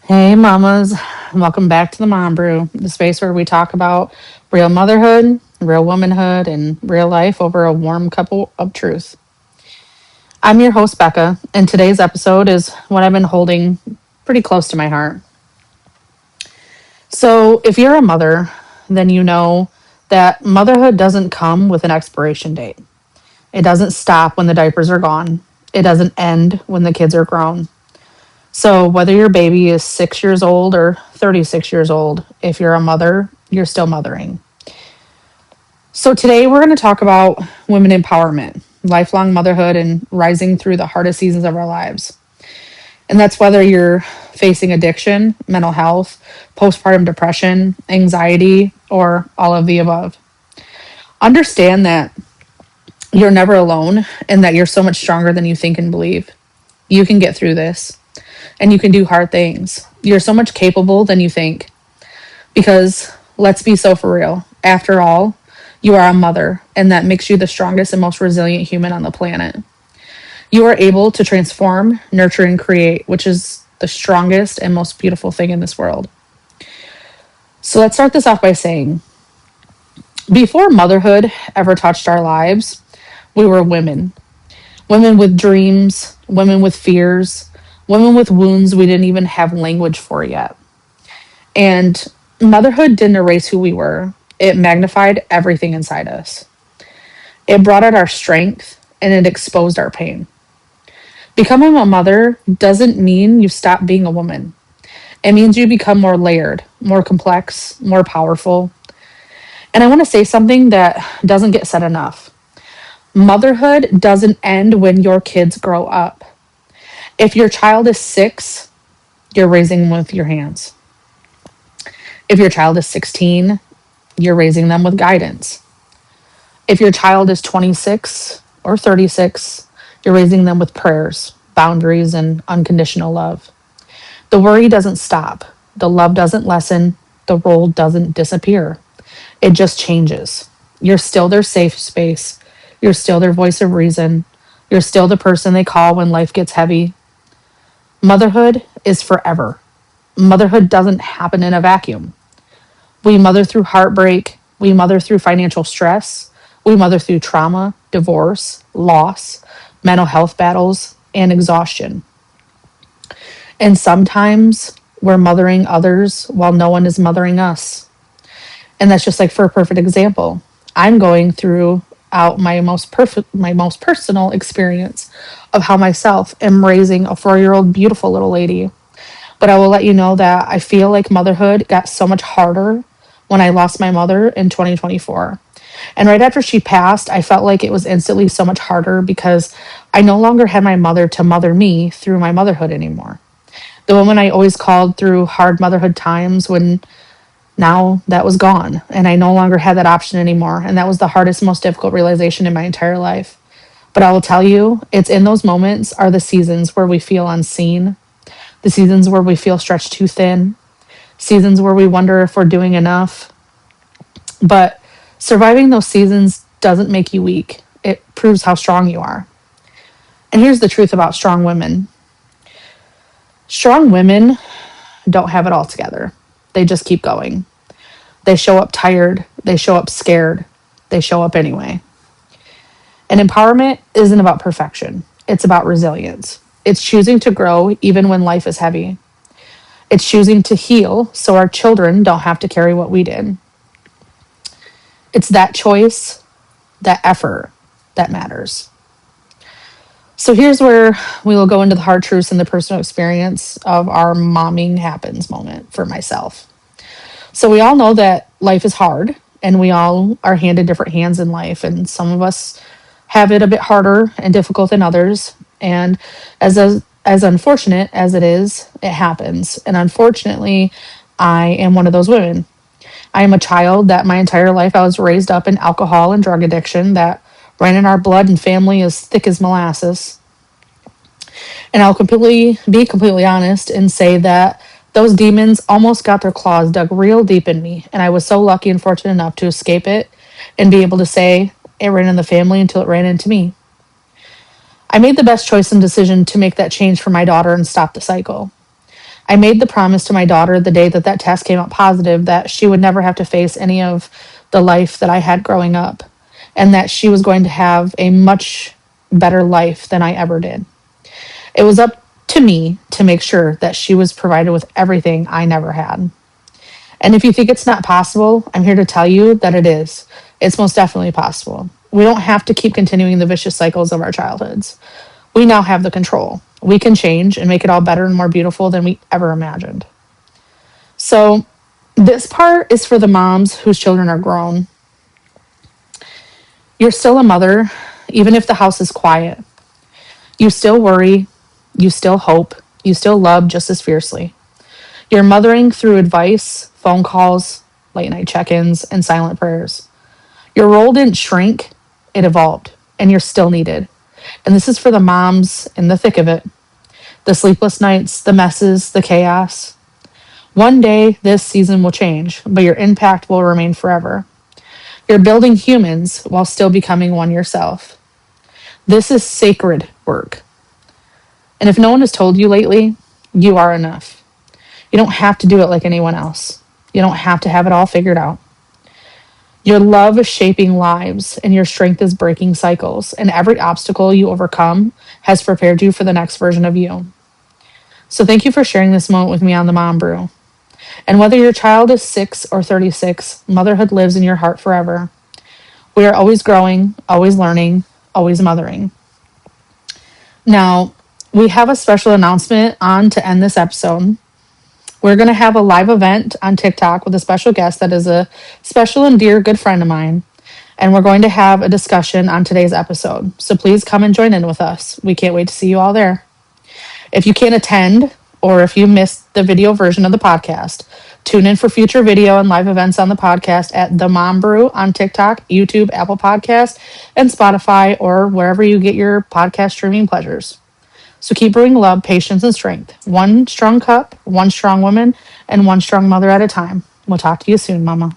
Hey, mamas. Welcome back to the Mom Brew, the space where we talk about real motherhood, real womanhood, and real life over a warm cup of truth. I'm your host, Becca, and today's episode is what I've been holding pretty close to my heart. So, if you're a mother, then you know that motherhood doesn't come with an expiration date. It doesn't stop when the diapers are gone, it doesn't end when the kids are grown. So, whether your baby is 6 years old or 36 years old, if you're a mother, you're still mothering. So, today we're going to talk about women empowerment, lifelong motherhood, and rising through the hardest seasons of our lives. And that's whether you're facing addiction, mental health, postpartum depression, anxiety, or all of the above. Understand that you're never alone and that you're so much stronger than you think and believe. You can get through this and you can do hard things. You're so much capable than you think. Because let's be so for real. After all, you are a mother, and that makes you the strongest and most resilient human on the planet. You are able to transform, nurture, and create, which is the strongest and most beautiful thing in this world. So let's start this off by saying before motherhood ever touched our lives, we were women. Women with dreams, women with fears, women with wounds we didn't even have language for yet. And motherhood didn't erase who we were, it magnified everything inside us. It brought out our strength and it exposed our pain. Becoming a mother doesn't mean you stop being a woman. It means you become more layered, more complex, more powerful. And I want to say something that doesn't get said enough. Motherhood doesn't end when your kids grow up. If your child is 6, you're raising them with your hands. If your child is 16, you're raising them with guidance. If your child is 26 or 36, you're raising them with prayers, boundaries, and unconditional love. The worry doesn't stop. The love doesn't lessen. The role doesn't disappear. It just changes. You're still their safe space. You're still their voice of reason. You're still the person they call when life gets heavy. Motherhood is forever. Motherhood doesn't happen in a vacuum. We mother through heartbreak. We mother through financial stress. We mother through trauma, divorce, loss, mental health battles, and exhaustion. And sometimes we're mothering others while no one is mothering us. And that's just like for a perfect example. I'm going through out my most personal experience of how myself am raising a 4-year-old beautiful little lady. But I will let you know that I feel like motherhood got so much harder when I lost my mother in 2024. And right after she passed, I felt like it was instantly so much harder because I no longer had my mother to mother me through my motherhood anymore. The woman I always called through hard motherhood times, when now that was gone and I no longer had that option anymore. And that was the hardest, most difficult realization in my entire life. But I will tell you, it's in those moments are the seasons where we feel unseen, the seasons where we feel stretched too thin, seasons where we wonder if we're doing enough. But surviving those seasons doesn't make you weak. It proves how strong you are. And here's the truth about strong women. Strong women don't have it all together. They just keep going. They show up tired. They show up scared. They show up anyway. And empowerment isn't about perfection. It's about resilience. It's choosing to grow even when life is heavy. It's choosing to heal so our children don't have to carry what we did. It's that choice, that effort that matters. So here's where we will go into the hard truths and the personal experience of our momming happens moment for myself. So we all know that life is hard and we all are handed different hands in life, and some of us have it a bit harder and difficult than others. And as unfortunate as it is, it happens. And unfortunately, I am one of those women. I am a child that my entire life I was raised up in alcohol and drug addiction that ran in our blood and family as thick as molasses. And I'll completely honest and say that those demons almost got their claws dug real deep in me. And I was so lucky and fortunate enough to escape it and be able to say it ran in the family until it ran into me. I made the best choice and decision to make that change for my daughter and stop the cycle. I made the promise to my daughter the day that that test came out positive that she would never have to face any of the life that I had growing up, and that she was going to have a much better life than I ever did. It was up to me to make sure that she was provided with everything I never had. And if you think it's not possible, I'm here to tell you that it is. It's most definitely possible. We don't have to keep continuing the vicious cycles of our childhoods. We now have the control. We can change and make it all better and more beautiful than we ever imagined. So, this part is for the moms whose children are grown. You're still a mother, even if the house is quiet. You still worry, you still hope, you still love just as fiercely. You're mothering through advice, phone calls, late night check ins, and silent prayers. Your role didn't shrink, it evolved, and you're still needed. And this is for the moms in the thick of it, the sleepless nights, the messes, the chaos. One day, this season will change, but your impact will remain forever. You're building humans while still becoming one yourself. This is sacred work. And if no one has told you lately, you are enough. You don't have to do it like anyone else. You don't have to have it all figured out. Your love is shaping lives, and your strength is breaking cycles. And every obstacle you overcome has prepared you for the next version of you. So thank you for sharing this moment with me on the Mom Brew. And whether your child is 6 or 36, motherhood lives in your heart forever. We are always growing, always learning, always mothering. Now, we have a special announcement on to end this episode. We're going to have a live event on TikTok with a special guest that is a special and dear good friend of mine. And we're going to have a discussion on today's episode. So please come and join in with us. We can't wait to see you all there. If you can't attend, or if you missed the video version of the podcast, tune in for future video and live events on the podcast at The Mom Brew on TikTok, YouTube, Apple Podcasts, and Spotify, or wherever you get your podcast streaming pleasures. So keep brewing love, patience, and strength. One strong cup, one strong woman, and one strong mother at a time. We'll talk to you soon, Mama.